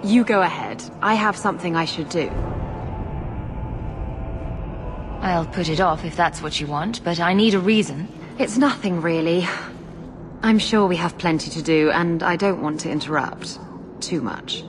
You go ahead. I have something I should do. I'll put it off if that's what you want, but I need a reason. It's nothing, really. I'm sure we have plenty to do, and I don't want to interrupt too much.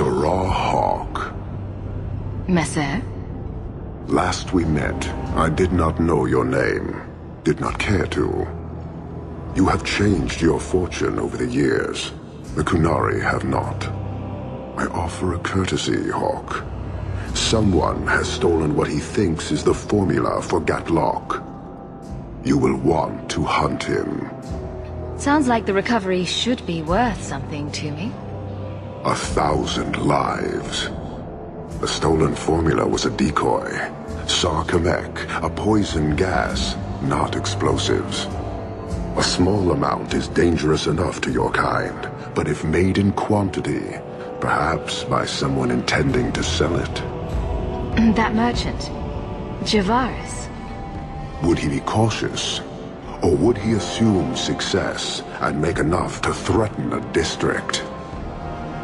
Hawke. Messer? Last we met, I did not know your name. Did not care to. You have changed your fortune over the years. The Kunari have not. I offer a courtesy, Hawke. Someone has stolen what he thinks is the formula for Gatlock. You will want to hunt him. Sounds like the recovery should be worth something to me. 1,000 lives. The stolen formula was a decoy. Sarkamek, a poison gas, not explosives. A small amount is dangerous enough to your kind, but if made in quantity, perhaps by someone intending to sell it. That merchant, Javaris. Would he be cautious? Or would he assume success and make enough to threaten a district?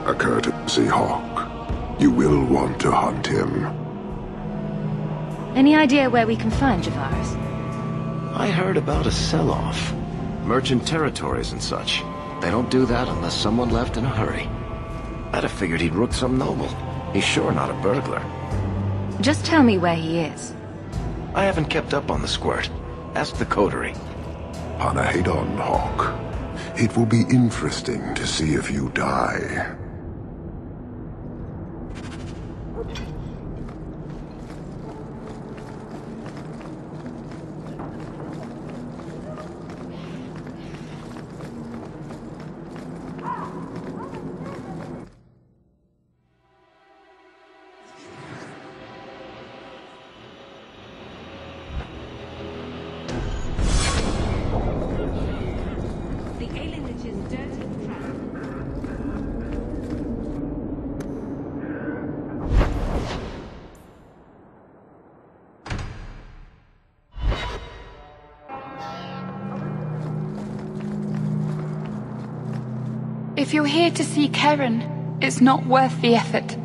A courtesy, Hawke. You will want to hunt him. Any idea where we can find Javaris? I heard about a sell-off. Merchant territories and such. They don't do that unless someone left in a hurry. I'd have figured he'd rooked some noble. He's sure not a burglar. Just tell me where he is. I haven't kept up on the squirt. Ask the coterie. Panahedon, Hawke. It will be interesting to see if you die. If you're here to see Keren, it's not worth the effort.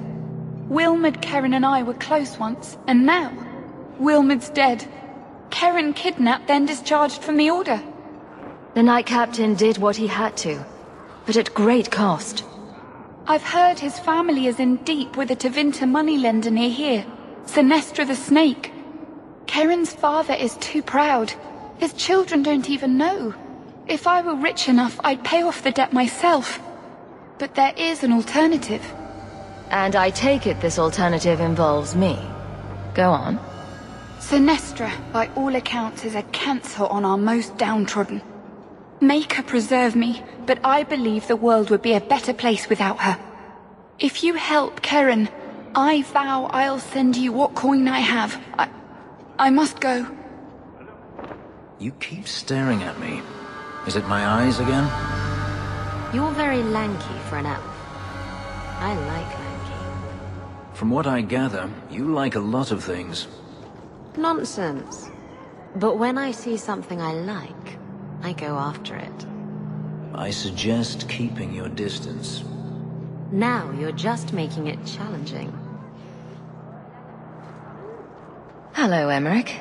Wilmod, Keren and I were close once, and now, Wilmod's dead. Keren kidnapped, then discharged from the Order. The Knight Captain did what he had to, but at great cost. I've heard his family is in deep with a Tevinter moneylender near here, Sinestra the Snake. Keren's father is too proud. His children don't even know. If I were rich enough, I'd pay off the debt myself. But there is an alternative. And I take it this alternative involves me. Go on. Sinestra, by all accounts, is a cancer on our most downtrodden. Make her preserve me, but I believe the world would be a better place without her. If you help Keren, I vow I'll send you what coin I have. I must go. You keep staring at me. Is it my eyes again? You're very lanky for an elf. I like lanky. From what I gather, you like a lot of things. Nonsense. But when I see something I like, I go after it. I suggest keeping your distance. Now you're just making it challenging. Hello, Emmerich.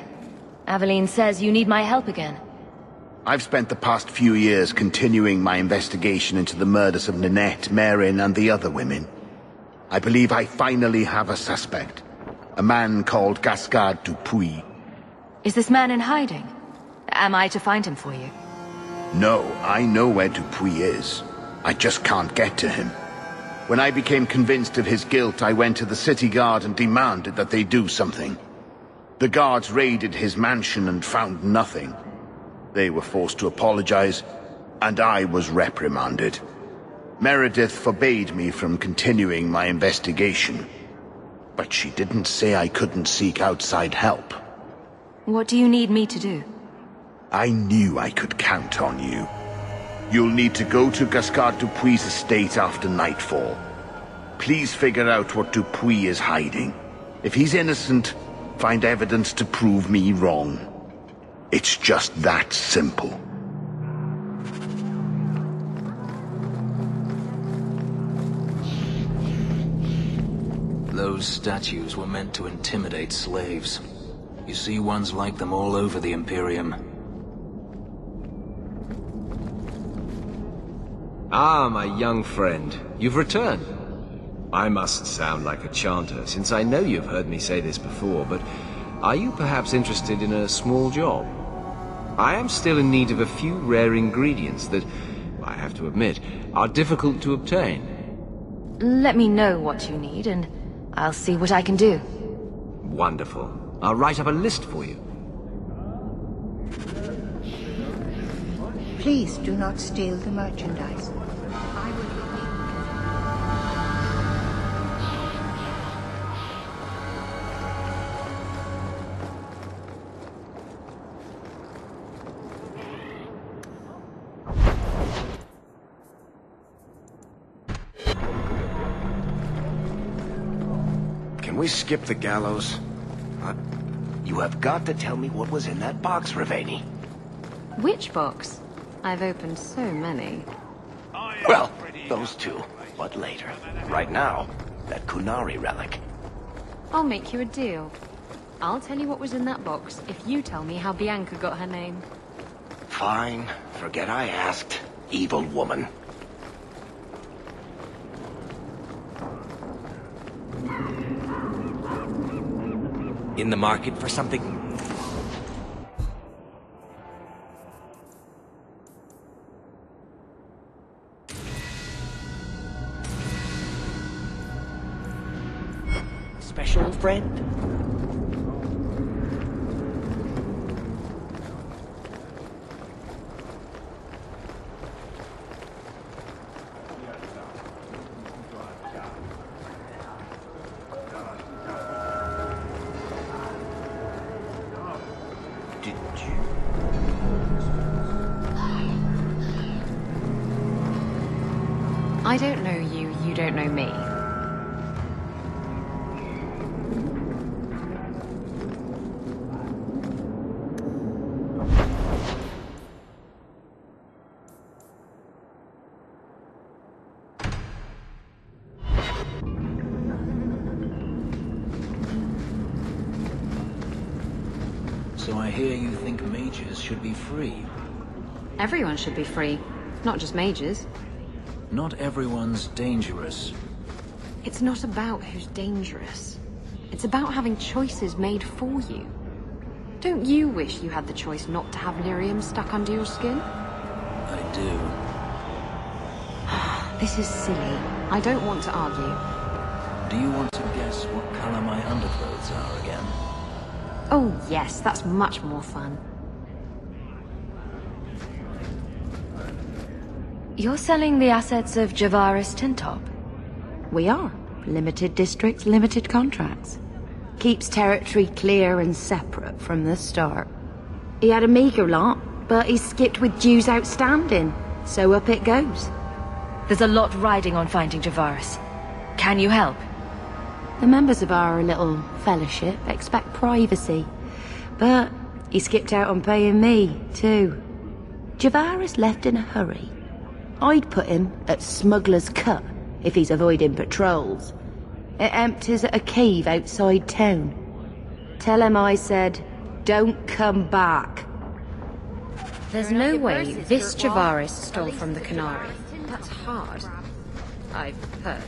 Aveline says you need my help again. I've spent the past few years continuing my investigation into the murders of Nanette, Marin, and the other women. I believe I finally have a suspect. A man called Gascard Dupuis. Is this man in hiding? Am I to find him for you? No, I know where Dupuis is. I just can't get to him. When I became convinced of his guilt, I went to the city guard and demanded that they do something. The guards raided his mansion and found nothing. They were forced to apologize, and I was reprimanded. Meredith forbade me from continuing my investigation. But she didn't say I couldn't seek outside help. What do you need me to do? I knew I could count on you. You'll need to go to Gascard Dupuy's estate after nightfall. Please figure out what Dupuy is hiding. If he's innocent, find evidence to prove me wrong. It's just that simple. Those statues were meant to intimidate slaves. You see ones like them all over the Imperium. Ah, my young friend. You've returned. I mustn't sound like a chanter, since I know you've heard me say this before, but are you perhaps interested in a small job? I am still in need of a few rare ingredients that, I have to admit, are difficult to obtain. Let me know what you need, and I'll see what I can do. Wonderful. I'll write up a list for you. Please do not steal the merchandise. I will Can we skip the gallows? You have got to tell me what was in that box, Raveni. Which box? I've opened so many. Well, those two, but later. Right now, that Kunari relic. I'll make you a deal. I'll tell you what was in that box if you tell me how Bianca got her name. Fine. Forget I asked. Evil woman. In the market for something? Special friend? I don't know you, you don't know me. So I hear you think mages should be free. Everyone should be free, not just mages. Not everyone's dangerous. It's not about who's dangerous. It's about having choices made for you. Don't you wish you had the choice not to have lyrium stuck under your skin? I do. This is silly. I don't want to argue. Do you want to guess what color my underclothes are again? Oh yes, that's much more fun. You're selling the assets of Javaris Tintop? We are. Limited districts, limited contracts. Keeps territory clear and separate from the start. He had a meager lot, but he skipped with dues outstanding, so up it goes. There's a lot riding on finding Javaris. Can you help? The members of our little fellowship expect privacy, but he skipped out on paying me, too. Javaris left in a hurry. I'd put him at Smuggler's Cut if he's avoiding patrols. It empties at a cave outside town. Tell him I said, don't come back. There's no way this Javaris stole from the Kunari. That's hard. I've heard.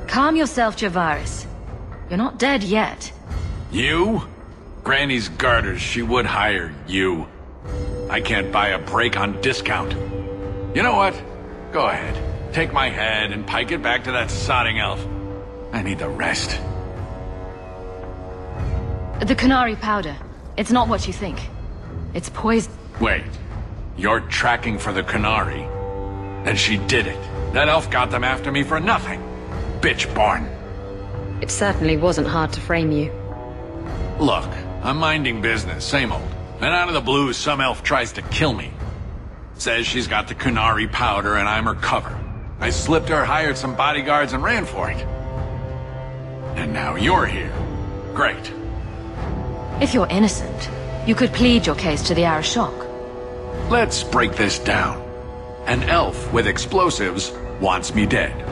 Calm yourself, Javaris. You're not dead yet. You? Granny's garters, she would hire you. I can't buy a break on discount. You know what? Go ahead. Take my head and pike it back to that sodding elf. I need the rest. The Canary powder. It's not what you think. It's poison. Wait. You're tracking for the Canary? Then she did it. That elf got them after me for nothing. Bitch born. It certainly wasn't hard to frame you. Look, I'm minding business, same old. And out of the blue, some elf tries to kill me. Says she's got the Canary powder and I'm her cover. I slipped her, hired some bodyguards, and ran for it. And now you're here. Great. If you're innocent, you could plead your case to the Arashok. Let's break this down. An elf with explosives wants me dead.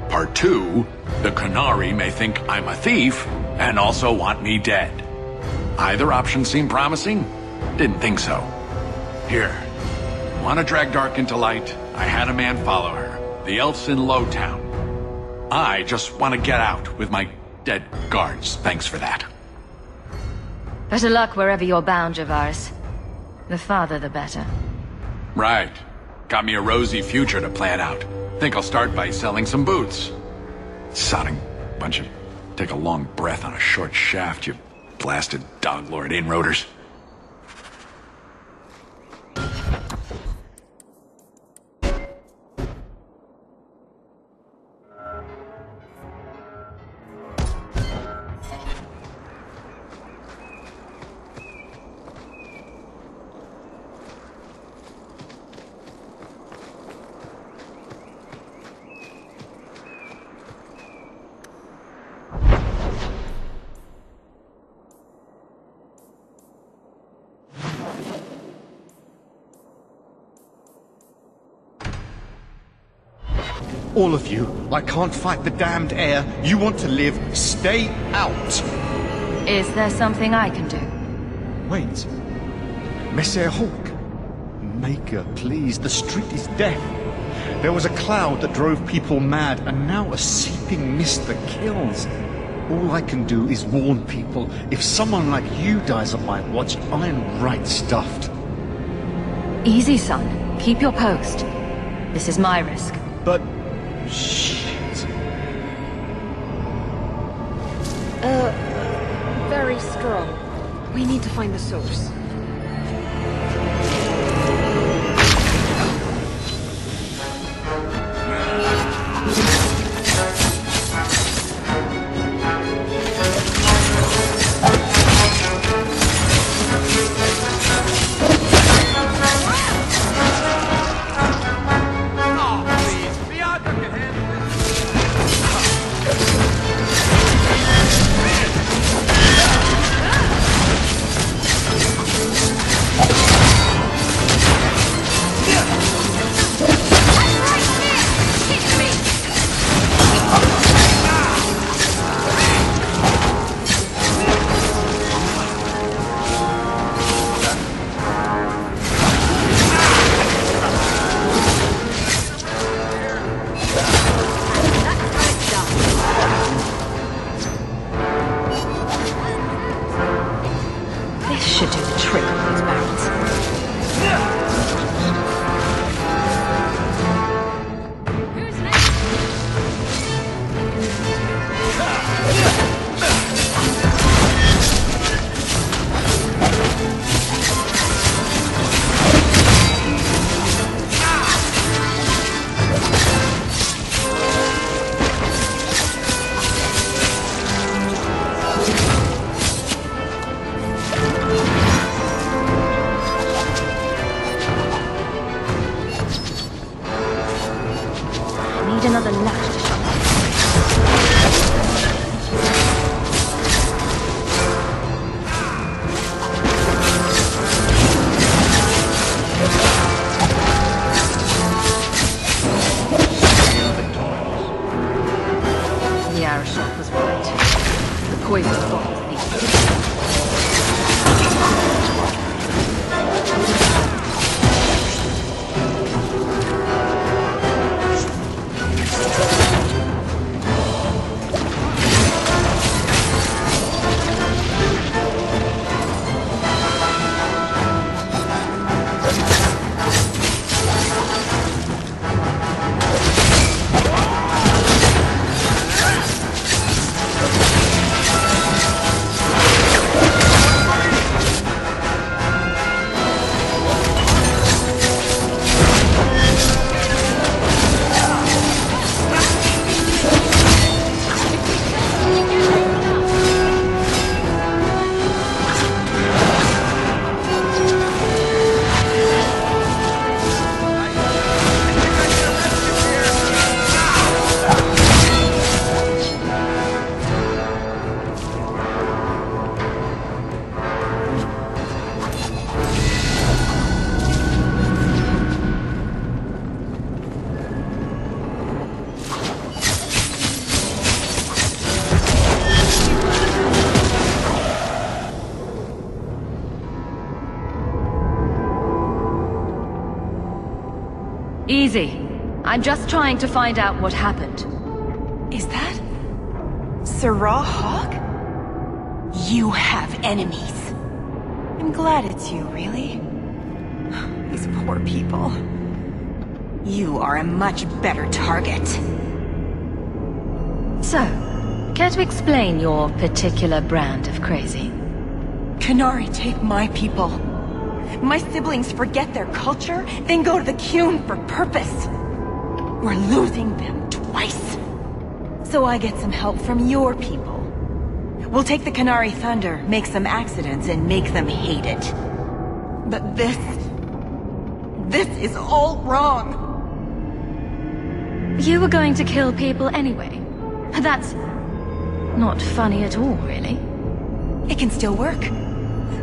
Part 2, the Canary may think I'm a thief and also want me dead. Either option seemed promising? Didn't think so. Here. Want to drag Dark into light? I had a man follow her. The elf's in Lowtown. I just want to get out with my dead guards. Thanks for that. Better luck wherever you're bound, Javaris. The farther the better. Right. Got me a rosy future to plan out. Think I'll start by selling some boots. Sodding bunch of... Take a long breath on a short shaft, you blasted doglord inroaders. All of you, I can't fight the damned air. You want to live, stay out. Is there something I can do? Wait. Messer Hawke. Maker, please, the street is death. There was a cloud that drove people mad, and now a seeping mist that kills. All I can do is warn people. If someone like you dies on my watch, I'm right stuffed. Easy, son. Keep your post. This is my risk. But... shit. Very strong. We need to find the source. Another lash to shut The Arashok was right. The poison bottles these. easy. I'm just trying to find out what happened. Is that... Sirrah Hawke? You have enemies. I'm glad it's you, really. These poor people. You are a much better target. So, care to explain your particular brand of crazy? Qunari take my people. My siblings forget their culture, then go to the Qun for purpose. We're losing them twice. So I get some help from your people. We'll take the Qunari thunder, make some accidents, and make them hate it. But this is all wrong. You were going to kill people anyway. That's not funny at all, really. It can still work.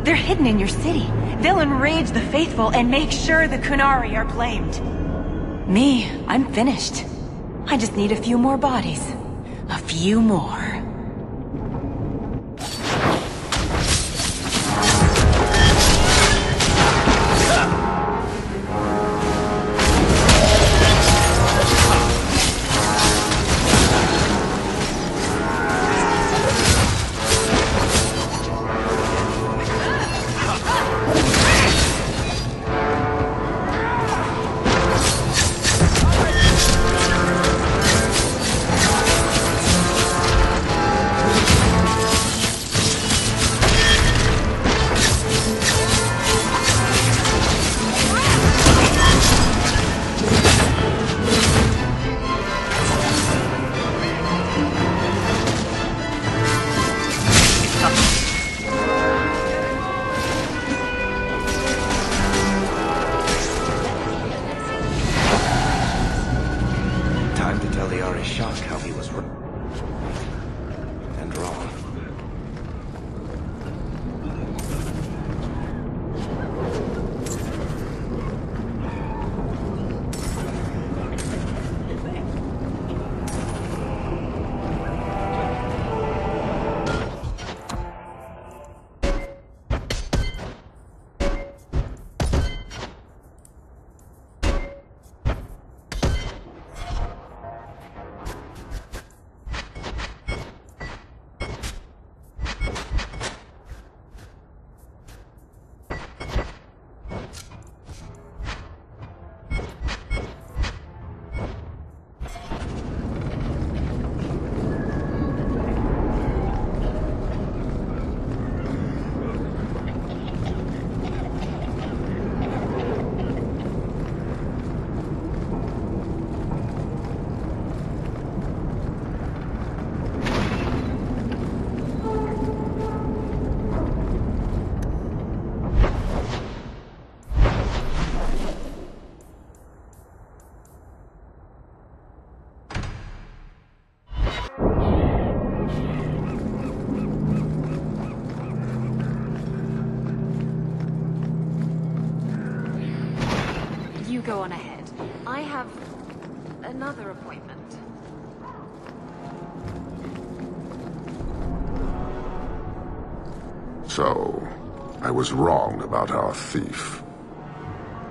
They're hidden in your city. They'll enrage the faithful and make sure the Qunari are blamed. Me, I'm finished. I just need a few more bodies. A few more. Go on ahead. I have another appointment. So, I was wrong about our thief.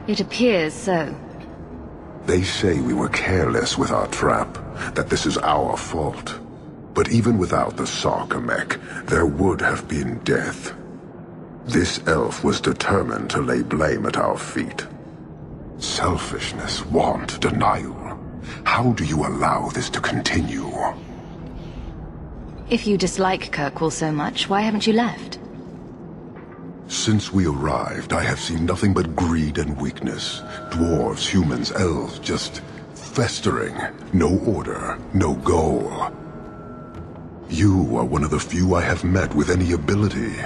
It appears so. They say we were careless with our trap, that this is our fault. But even without the Sarkamek, there would have been death. This elf was determined to lay blame at our feet. Selfishness, want, denial. How do you allow this to continue? If you dislike Kirkwall so much, why haven't you left? Since we arrived, I have seen nothing but greed and weakness. Dwarves, humans, elves, just festering. No order, no goal. You are one of the few I have met with any ability.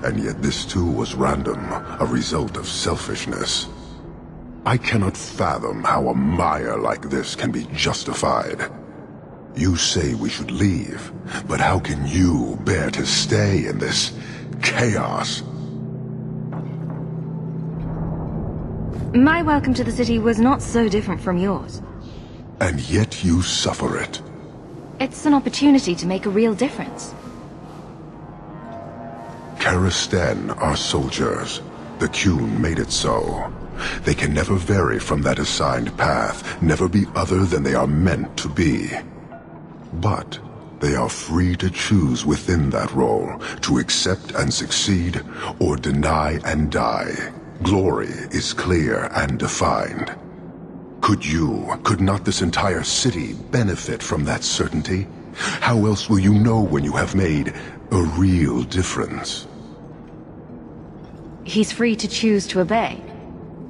And yet this too was random, a result of selfishness. I cannot fathom how a mire like this can be justified. You say we should leave, but how can you bear to stay in this chaos? My welcome to the city was not so different from yours. And yet you suffer it. It's an opportunity to make a real difference. Karistan are soldiers. The Qun made it so. They can never vary from that assigned path, never be other than they are meant to be. But they are free to choose within that role, to accept and succeed, or deny and die. Glory is clear and defined. Could not this entire city benefit from that certainty? How else will you know when you have made a real difference? He's free to choose to obey.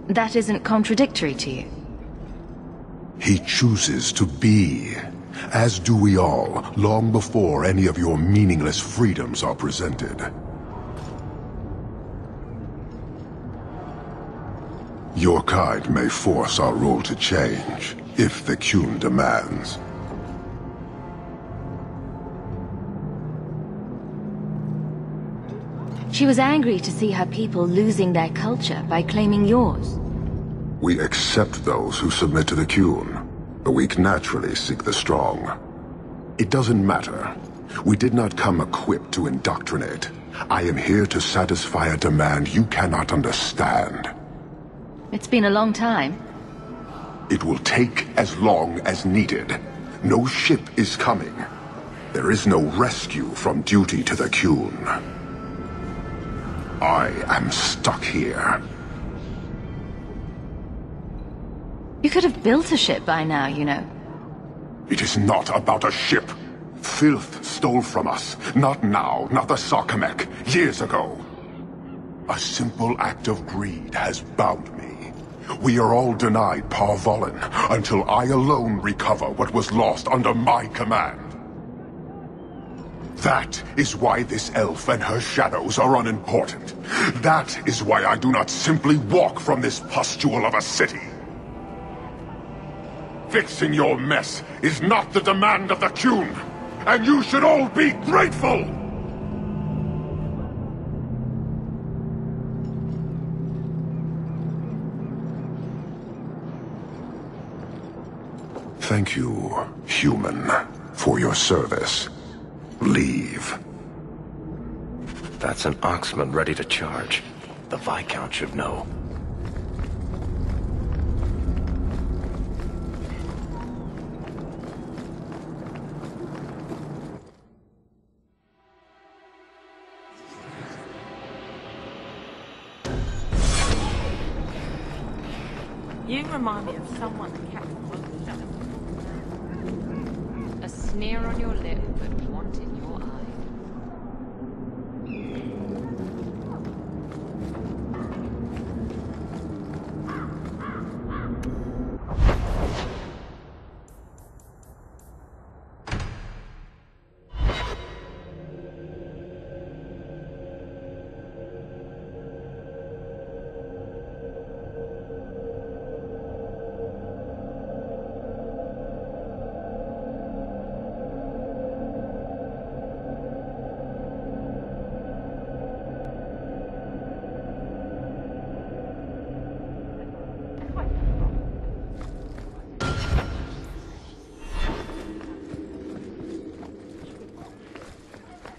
That isn't contradictory to you. He chooses to be, as do we all, long before any of your meaningless freedoms are presented. Your kind may force our rule to change, if the Qun demands. She was angry to see her people losing their culture by claiming yours. We accept those who submit to the Qun. The weak naturally seek the strong. It doesn't matter. We did not come equipped to indoctrinate. I am here to satisfy a demand you cannot understand. It's been a long time. It will take as long as needed. No ship is coming. There is no rescue from duty to the Qun. I am stuck here. You could have built a ship by now, you know. It is not about a ship. Filth stole from us. Not now, not the Sarkamek. Years ago. A simple act of greed has bound me. We are all denied Vallen until I alone recover what was lost under my command. That is why this elf and her shadows are unimportant. That is why I do not simply walk from this pustule of a city. Fixing your mess is not the demand of the Qun, and you should all be grateful! Thank you, human, for your service. Leave. That's an Oxman ready to charge. The Viscount should know. You remind me of someone that kept a sneer on your lip, but want in your eye.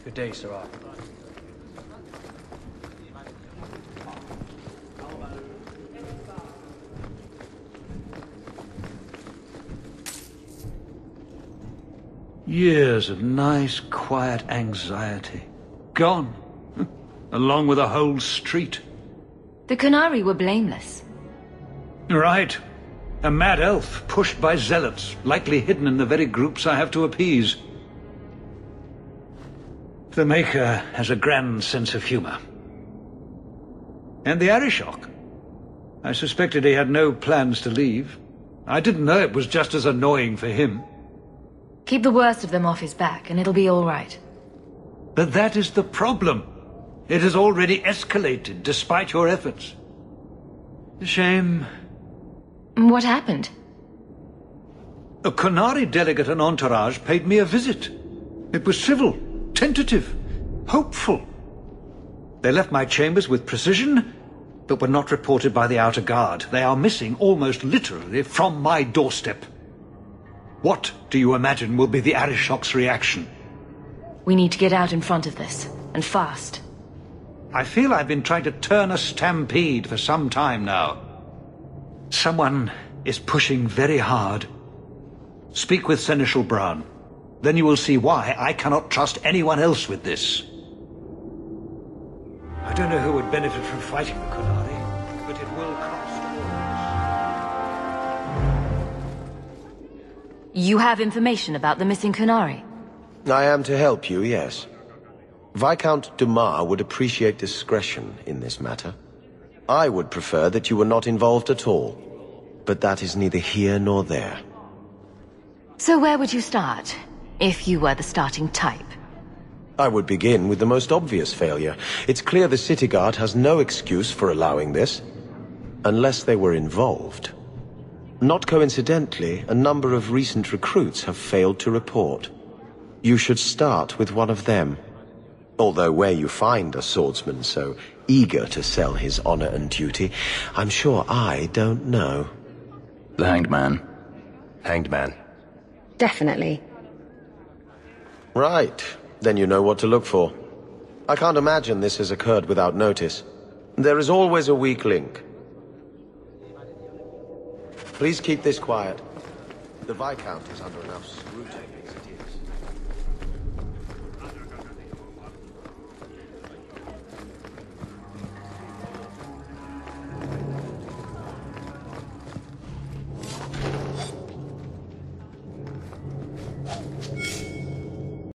Good day, Sir Arthur. Years of nice, quiet anxiety. Gone. Along with a whole street. The Qunari were blameless. Right. A mad elf pushed by zealots, likely hidden in the very groups I have to appease. The Maker has a grand sense of humor. And the Arishok. I suspected he had no plans to leave. I didn't know it was just as annoying for him. Keep the worst of them off his back, and it'll be all right. But that is the problem. It has already escalated, despite your efforts. A shame. What happened? A Qunari delegate and entourage paid me a visit. It was civil. Tentative, hopeful. They left my chambers with precision, but were not reported by the outer guard. They are missing almost literally from my doorstep. What do you imagine will be the Arishok's reaction? We need to get out in front of this, and fast. I feel I've been trying to turn a stampede for some time now. Someone is pushing very hard. Speak with Seneschal Bran. Then you will see why I cannot trust anyone else with this. I don't know who would benefit from fighting the Qunari, but it will cost all. You have information about the missing Qunari? I am to help you, yes. Viscount Dumas would appreciate discretion in this matter. I would prefer that you were not involved at all, but that is neither here nor there. So where would you start, if you were the starting type? I would begin with the most obvious failure. It's clear the City Guard has no excuse for allowing this, unless they were involved. Not coincidentally, a number of recent recruits have failed to report. You should start with one of them. Although where you find a swordsman so eager to sell his honor and duty, I'm sure I don't know. The Hanged Man. Hanged Man. Definitely. Right. Then you know what to look for. I can't imagine this has occurred without notice. There is always a weak link. Please keep this quiet. The Viscount is under enough scrutiny as it is.